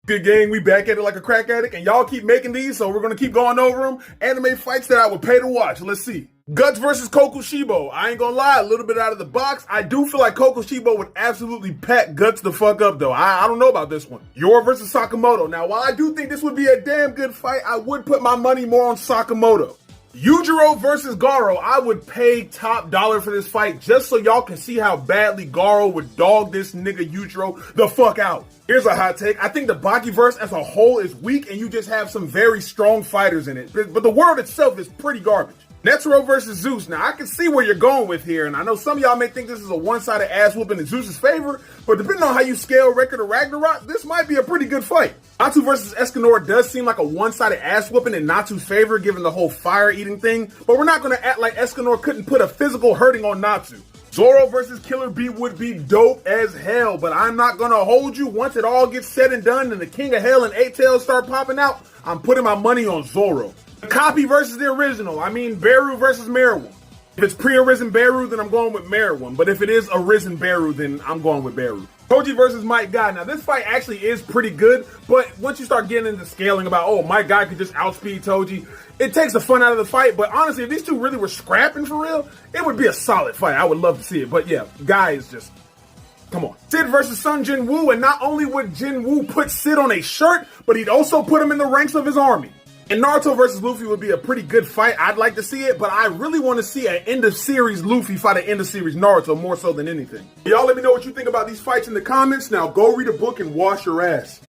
Good gang, we back at it like a crack addict, and y'all keep making these, so we're gonna keep going over them. Anime fights that I would pay to watch. Let's see. Guts versus Kokushibo. I ain't gonna lie, a little bit out of the box. I do feel like Kokushibo would absolutely pack Guts the fuck up, though. I don't know about this one. Yor versus Sakamoto. Now, while I do think this would be a damn good fight, I would put my money more on Sakamoto. Yujiro versus Garo. I would pay top dollar for this fight just so y'all can see how badly Garo would dog this nigga Yujiro the fuck out. Here's a hot take. I think the Bakiverse as a whole is weak and you just have some very strong fighters in it. But the world itself is pretty garbage. Netero versus Zeus. Now, I can see where you're going with here, and I know some of y'all may think this is a one-sided ass whooping in Zeus's favor, but depending on how you scale Record of Ragnarok, this might be a pretty good fight. Natsu versus Escanor does seem like a one-sided ass whooping in Natsu's favor, given the whole fire-eating thing, but we're not going to act like Escanor couldn't put a physical hurting on Natsu. Zoro versus Killer Bee would be dope as hell, but I'm not going to hold you. Once it all gets said and done and the King of Hell and Eight Tails start popping out, I'm putting my money on Zoro. The copy versus the original. I mean, Beru versus Meruem. If it's pre-arisen Beru, then I'm going with Meruem. But if it is arisen Beru, then I'm going with Beru. Toji versus Might Guy. Now, this fight actually is pretty good, but once you start getting into scaling about, oh, Might Guy could just outspeed Toji, it takes the fun out of the fight. But honestly, if these two really were scrapping for real, it would be a solid fight. I would love to see it. But yeah, Guy is just... Come on. Sid versus Sun Jin-Woo, and not only would Jin-Woo put Sid on a shirt, but he'd also put him in the ranks of his army. And Naruto versus Luffy would be a pretty good fight. I'd like to see it, but I really want to see an end-of-series Luffy fight an end-of-series Naruto more so than anything. Y'all let me know what you think about these fights in the comments. Now go read a book and wash your ass.